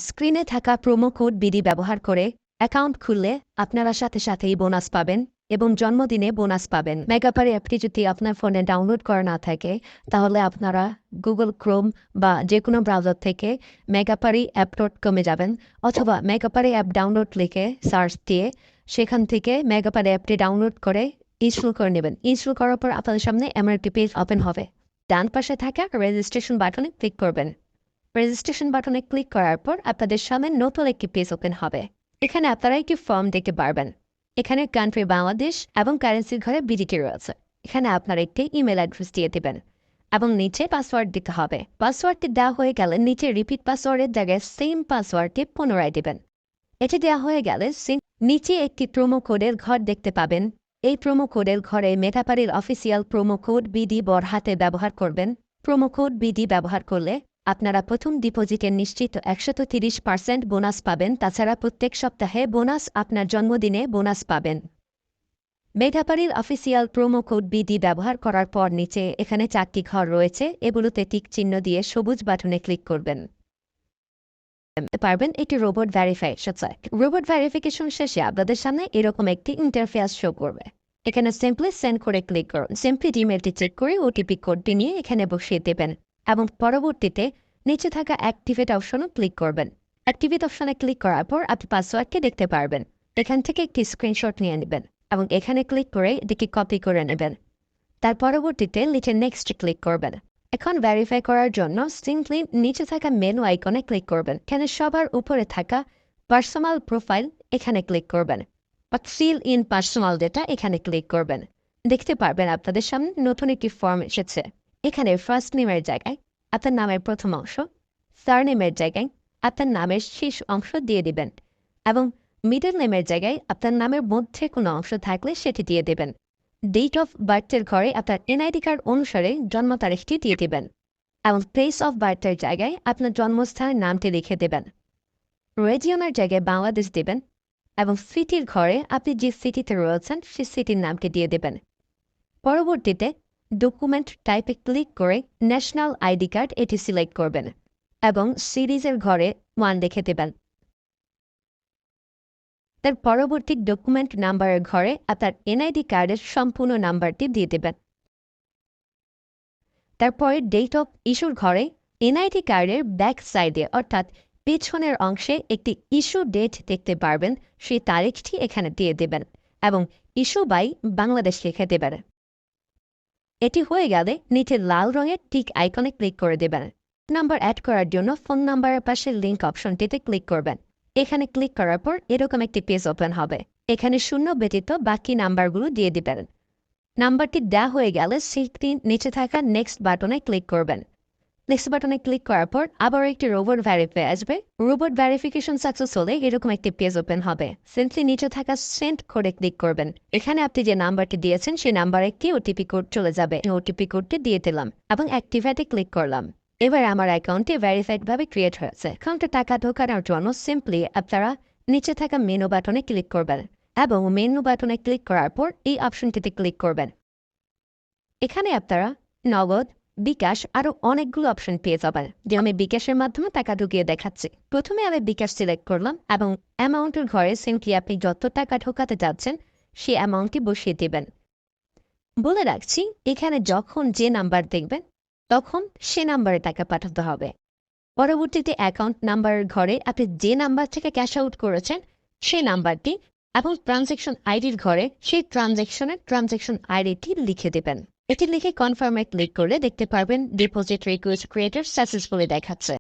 স্ক্রিনে থাকা promo code BD ব্যবহার করে অ্যাকাউন্ট খুললে আপনারা সাথে সাথেই বোনাস পাবেন এবং জন্মদিনে বোনাস পাবেন। মেগাপারি অ্যাপটি যদি আপনার ফোনে ডাউনলোড করা না থাকে তাহলে আপনারা গুগল ক্রোম বা যে কোনো ব্রাউজার থেকে মেগাপারি অ্যাপ.com-এ যাবেন অথবা মেগাপারি অ্যাপ ডাউনলোড লিখে সার্চ দিয়ে সেখান থেকে মেগাপারি অ্যাপটি ডাউনলোড করে ইনস্টল করে নেবেন। ইনস্টল করার পর আপনাদের সামনে এমন একটি পেজ ওপেন হবে। ডান পাশে থাকা রেজিস্ট্রেশন বাটনে ক্লিক করবেন। রেজিস্ট্রেশন বাটনে ক্লিক করার পর আপনাদের সামনে নতুন একটি পেজ ওপেন হবে। এখানে আপনারা একটি ফর্ম দেখতে পারবেন। এখানে কান্ট্রি বাংলাদেশ এবং কারেন্সির ঘরে বিডিটি রয়েছে। এখানে আপনারা একটি ইমেল অ্যাড্রেস দিয়ে দেবেন এবং নিচে পাসওয়ার্ড দিতে হবে। পাসওয়ার্ডটি দেওয়া হয়ে গেলে নিচে রিপিট পাসওয়ার্ডের জায়গায় সেম পাসওয়ার্ডটি পুনরায় দেবেন। এটি দেওয়া হয়ে গেলে নিচে একটি প্রোমো কোডের ঘর দেখতে পাবেন। এই প্রোমো কোডের ঘরে মেটাপারির অফিসিয়াল প্রোমো কোড বিডি বড় হাতে ব্যবহার করবেন। প্রোমো কোড বিডি ব্যবহার করলে আপনারা প্রথম ডিপোজিটের নিশ্চিত 130% বোনাস পাবেন। তাছাড়া প্রত্যেক সপ্তাহে বোনাস আপনার জন্মদিনে বোনাস পাবেন। মেটাপারির অফিসিয়াল প্রোমো কোড বিডি ব্যবহার করার পর নিচে এখানে 4টি ঘর রয়েছে, এগুলোতে টিক চিহ্ন দিয়ে সবুজ বাটনে ক্লিক করবেন। পারবেন এটি robot verification site. Robot verification শেষে আপনাদের সামনে এরকম একটি ইন্টারফেস শো করবে। এখানে সিম্পলি সেন্ড করে ক্লিক করুন। সিম্পলি ইমেলটি চেক করে ওটিপি কোডটি নিয়ে এখানে বসিয়ে দেবেন এবং পরবর্তীতে নিচে থাকা অ্যাক্টিভেট অপশনও ক্লিক করবেন। অ্যাক্টিভেট অপশনে ক্লিক করার পর আপনি পাসওয়ার্ডটি দেখতে পারবেন। এখান থেকে একটি স্ক্রিনশট নিয়ে নেবেন এবং এখানে ক্লিক করে এটিকে কপি করে নেবেন। তার পরবর্তীতে নিচে নেক্সট ক্লিক করবেন। এখন ভেরিফাই করার জন্য সিম্পলি নিচে থাকা মেনু আইকনে ক্লিক করবেন। এখানে সবার উপরে থাকা পার্সোনাল প্রোফাইল এখানে ক্লিক করবেন বা ফিল ইন পার্সোনাল ডেটা এখানে ক্লিক করবেন। দেখতে পারবেন আপনাদের সামনে নতুন একটি ফর্ম এসেছে। এখানে ফার্স্ট নেমের জায়গায় আপনার নামের প্রথম অংশ, সারনেমের জায়গায় আপনার নামের শেষ অংশ দিয়ে দিবেন এবং মিডল নেমের জায়গায় আপনার নামের মধ্যে কোনো অংশ থাকলে সেটি দিয়ে দেবেন। ডেট অফ বার্থের ঘরে আপনার এনআইডি কার্ড অনুসারে জন্ম তারিখটি দিয়ে দেবেন এবং প্লেস অফ বার্থের জায়গায় আপনার জন্মস্থানের নামটি লিখে দেবেন। রেজিয়নের জায়গায় বাংলাদেশ দেবেন এবং সিটির ঘরে আপনি যে সিটিতে রয়েছেন সেই সিটির নামটি দিয়ে দেবেন। পরবর্তীতে ডকুমেন্ট টাইপে ক্লিক করে ন্যাশনাল আইডি কার্ড এটি সিলেক্ট করবেন এবং সিরিজের ঘরে 1 লিখে দেবেন। তার পরবর্তী ডকুমেন্ট নাম্বারের ঘরে আপনার এনআইডি কার্ডের সম্পূর্ণ নাম্বারটি দিয়ে দেবেন। তারপরে ডেট অফ ইস্যুর ঘরে এনআইডি কার্ডের ব্যাক সাইডে অর্থাৎ পেছনের অংশে একটি ইস্যু ডেট দেখতে পারবেন, সেই তারিখটি এখানে দিয়ে দেবেন এবং ইস্যু বাই বাংলাদেশ লিখে দেবেন। এটি হয়ে গেলে নিচে লাল রঙের টিক আইকনে ক্লিক করে দেবেন। নাম্বার অ্যাড করার জন্য ফোন নাম্বারের পাশে লিঙ্ক অপশনটিতে ক্লিক করবেন। এখানে ক্লিক করার পর এরকম একটি পেজ ওপেন হবে। এখানে 0 ব্যতীত বাকি নাম্বারগুলো দিয়ে দিবেন। নাম্বারটি দেওয়া হয়ে গেলে সেটি নিচে থাকা নেক্সট বাটনে ক্লিক করবেন। নেক্সট বাটনে ক্লিক করার পর আবার একটি রোবট ভেরিফাই আসবে। রোবট ভেরিফিকেশন সাকসেস হলে এরকম একটি পেজ ওপেন হবে। সিম্পলি নিচে থাকা সেন্ড কোডে ক্লিক করবেন। এখানে আপনি যে নাম্বারটি দিয়েছেন সেই নাম্বারে একটি ওটিপি কোড চলে যাবে। ওটিপি কোডটি দিয়ে দিলাম এবং অ্যাক্টিভেটে ক্লিক করলাম। এবার আমার অ্যাকাউন্টটি ভেরিফাইডভাবে ক্রিয়েট হয়েছে। অ্যাকাউন্টে টাকা ঢোকানোর জন্য সিম্পলি আপনারা নিচে থাকা মেনু বাটনে ক্লিক করবেন এবং মেনু বাটনে ক্লিক করার পর এই অপশনটিতে ক্লিক করবেন। এখানে আপনারা নগদ, বিকাশ আরও অনেকগুলো অপশন পেয়ে যাবেন। যে আমি বিকাশের মাধ্যমে টাকা ঢুকিয়ে দেখাচ্ছি। প্রথমে আমি বিকাশ সিলেক্ট করলাম এবং অ্যামাউন্টের ঘরে সিম্পলি আপনি যত টাকা ঢোকাতে যাচ্ছেন সেই অ্যামাউন্টটি বসিয়ে দেবেন। বলে রাখছি, এখানে যখন যে নাম্বার দেখবেন তখন সে নাম্বারে টাকা পাঠাতে হবে। পরবর্তীতে অ্যাকাউন্ট নাম্বারের ঘরে আপনি যে নাম্বার থেকে ক্যাশ আউট করেছেন সেই নাম্বারটি এবং ট্রানজ্যাকশন আইডির ঘরে সেই ট্রানজ্যাকশন আইডিটি লিখে দেবেন। এটি লিখে কনফার্মে ক্লিক করলে দেখতে পারবেন ডিপোজিট রিকোয়েস্ট ক্রিয়েটেড সাকসেসফুলি দেখাচ্ছে।